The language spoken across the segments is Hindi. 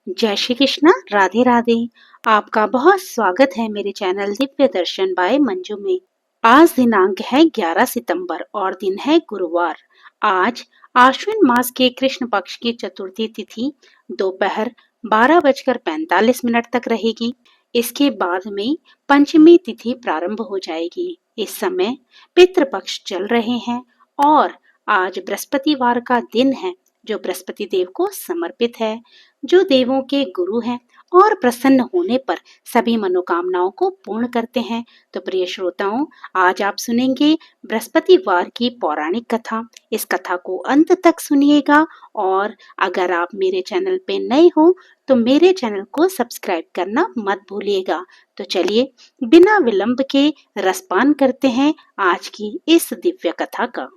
जय श्री कृष्णा, राधे राधे। आपका बहुत स्वागत है मेरे चैनल दिव्य दर्शन बाय मंजू में। आज दिनांक है 11 सितंबर और दिन है गुरुवार। आज आश्विन मास के कृष्ण पक्ष की चतुर्थी तिथि दोपहर 12:45 तक रहेगी। इसके बाद में पंचमी तिथि प्रारंभ हो जाएगी। इस समय पितृपक्ष चल रहे हैं और आज बृहस्पतिवार का दिन है, जो बृहस्पति देव को समर्पित है, जो देवों के गुरु हैं और प्रसन्न होने पर सभी मनोकामनाओं को पूर्ण करते हैं। तो प्रिय श्रोताओं, आज आप सुनेंगे बृहस्पतिवार की पौराणिक कथा। इस कथा को अंत तक सुनिएगा और अगर आप मेरे चैनल पे नए हो तो मेरे चैनल को सब्सक्राइब करना मत भूलिएगा। तो चलिए बिना विलंब के रसपान करते हैं आज की इस दिव्य कथा का।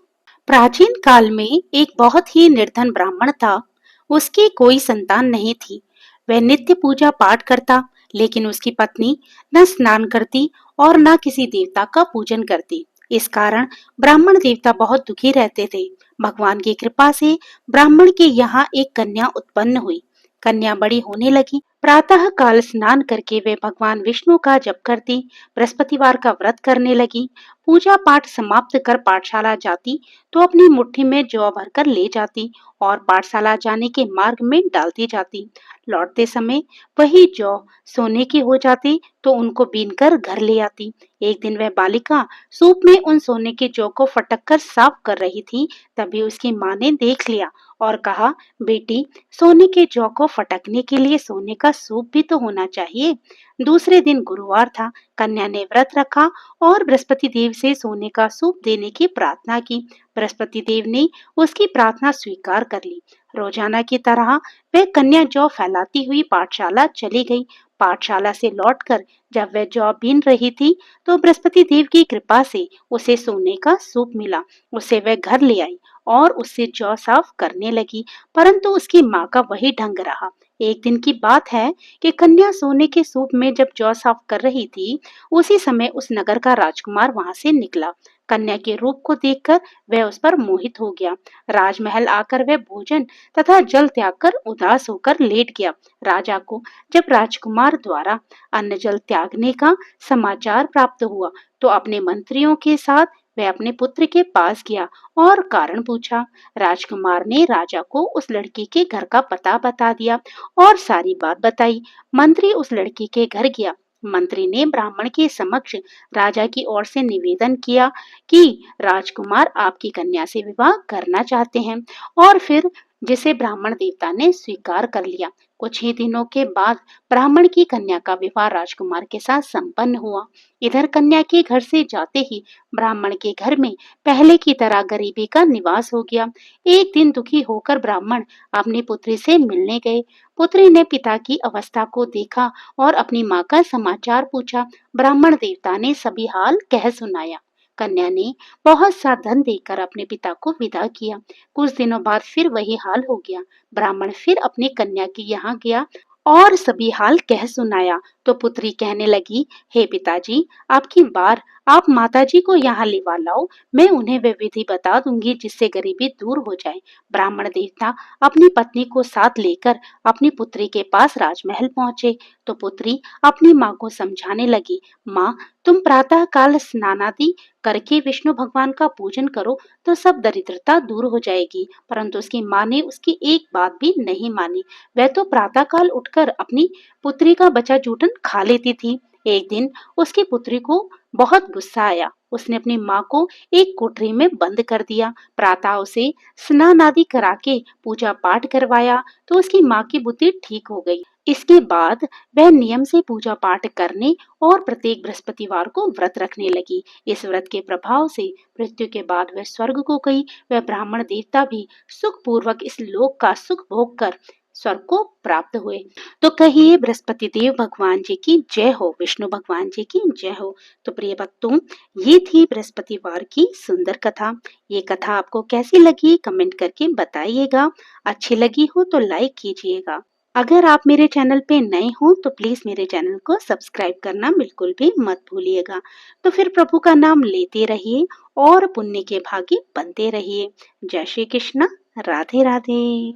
प्राचीन काल में एक बहुत ही निर्धन ब्राह्मण था। उसकी कोई संतान नहीं थी। वह नित्य पूजा पाठ करता, लेकिन उसकी पत्नी न स्नान करती और न किसी देवता का पूजन करती। इस कारण ब्राह्मण देवता बहुत दुखी रहते थे। भगवान की कृपा से ब्राह्मण के यहाँ एक कन्या उत्पन्न हुई। कन्या बड़ी होने लगी। प्रातः काल स्नान करके वे भगवान विष्णु का जप करती, बृहस्पतिवार का व्रत करने लगी। पूजा पाठ समाप्त कर पाठशाला जाती तो अपनी मुट्ठी में जौ भरकर ले जाती और पाठशाला जाने के मार्ग में डालती जाती। लौटते समय वही जौ सोने की हो जाती तो उनको बीनकर घर ले आती। एक दिन वह बालिका सूप में उन सोने के जौ को फटक कर साफ कर रही थी। तभी उसकी माँ ने देख लिया और कहा, बेटी, सोने के जौ को फटकने के लिए सोने का सूप भी तो होना चाहिए। दूसरे दिन गुरुवार था। कन्या ने व्रत रखा और बृहस्पति देव से सोने का सूप देने की प्रार्थना की। बृहस्पति देव ने उसकी प्रार्थना स्वीकार कर ली। रोजाना की तरह वह कन्या जौ फैलाती हुई पाठशाला चली गई। पाठशाला से लौटकर जब वह जौ बीन रही थी तो बृहस्पति देव की कृपा से उसे सोने का सूप मिला। उसे वह घर ले आई और उससे जौ साफ करने लगी, परंतु उसकी माँ का वही ढंग रहा। एक दिन की बात है कि कन्या सोने के सूप में जब जौ साफ कर रही थी, उसी समय उस नगर का राजकुमार वहां से निकला। कन्या के रूप को देखकर वह उस पर मोहित हो गया। राजमहल आकर वह भोजन तथा जल त्याग कर उदास होकर लेट गया। राजा को जब राजकुमार द्वारा अन्न जल त्यागने का समाचार प्राप्त हुआ तो अपने मंत्रियों के साथ वह अपने पुत्र के पास गया और कारण पूछा। राजकुमार ने राजा को उस लड़की के घर का पता बता दिया और सारी बात बताई। मंत्री उस लड़की के घर गया। मंत्री ने ब्राह्मण के समक्ष राजा की ओर से निवेदन किया कि राजकुमार आपकी कन्या से विवाह करना चाहते हैं, और फिर जिसे ब्राह्मण देवता ने स्वीकार कर लिया। कुछ ही दिनों के बाद ब्राह्मण की कन्या का विवाह राजकुमार के साथ संपन्न हुआ। इधर कन्या के घर से जाते ही ब्राह्मण के घर में पहले की तरह गरीबी का निवास हो गया। एक दिन दुखी होकर ब्राह्मण अपनी पुत्री से मिलने गए। पुत्री ने पिता की अवस्था को देखा और अपनी माँ का समाचार पूछा। ब्राह्मण देवता ने सभी हाल कह सुनाया। कन्या ने बहुत सा धन देकर अपने पिता को विदा किया। कुछ दिनों बाद फिर वही हाल हो गया। ब्राह्मण फिर अपनी कन्या के यहाँ गया और सभी हाल कह सुनाया तो पुत्री कहने लगी, हे पिताजी, अब की बार आप माताजी को यहाँ लिवा लाओ, मैं उन्हें वह विधि बता दूंगी जिससे गरीबी दूर हो जाए। ब्राह्मण देवता अपनी पत्नी को साथ लेकर अपनी पुत्री के पास राजमहल पहुंचे तो पुत्री अपनी माँ को समझाने लगी, माँ, तुम प्रातः काल स्नानादि करके विष्णु भगवान का पूजन करो तो सब दरिद्रता दूर हो जाएगी। परंतु उसकी माँ ने उसकी एक बात भी नहीं मानी। वह तो प्रातःकाल उठकर अपनी पुत्री का बचा जूठन खा लेती थी। एक दिन उसकी पुत्री को बहुत गुस्सा आया। उसने अपनी माँ को एक कोठरी में बंद कर दिया। प्रातः उसे स्नान आदि करा के पूजा पाठ करवाया तो उसकी माँ की बुद्धि ठीक हो गई। इसके बाद वह नियम से पूजा पाठ करने और प्रत्येक बृहस्पतिवार को व्रत रखने लगी। इस व्रत के प्रभाव से मृत्यु के बाद वह स्वर्ग को गई। वह ब्राह्मण देवता भी सुख पूर्वक इस लोक का सुख भोग कर स्वर्ग को प्राप्त हुए। तो कहिए बृहस्पति देव भगवान जी की जय हो, विष्णु भगवान जी की जय हो। तो प्रिय भक्तों, ये थी बृहस्पतिवार की सुंदर कथा। ये कथा आपको कैसी लगी कमेंट करके बताइएगा। अच्छी लगी हो तो लाइक कीजिएगा। अगर आप मेरे चैनल पे नए हो तो प्लीज मेरे चैनल को सब्सक्राइब करना बिल्कुल भी मत भूलिएगा। तो फिर प्रभु का नाम लेते रहिए और पुण्य के भागी बनते रहिए। जय श्री कृष्ण, राधे राधे।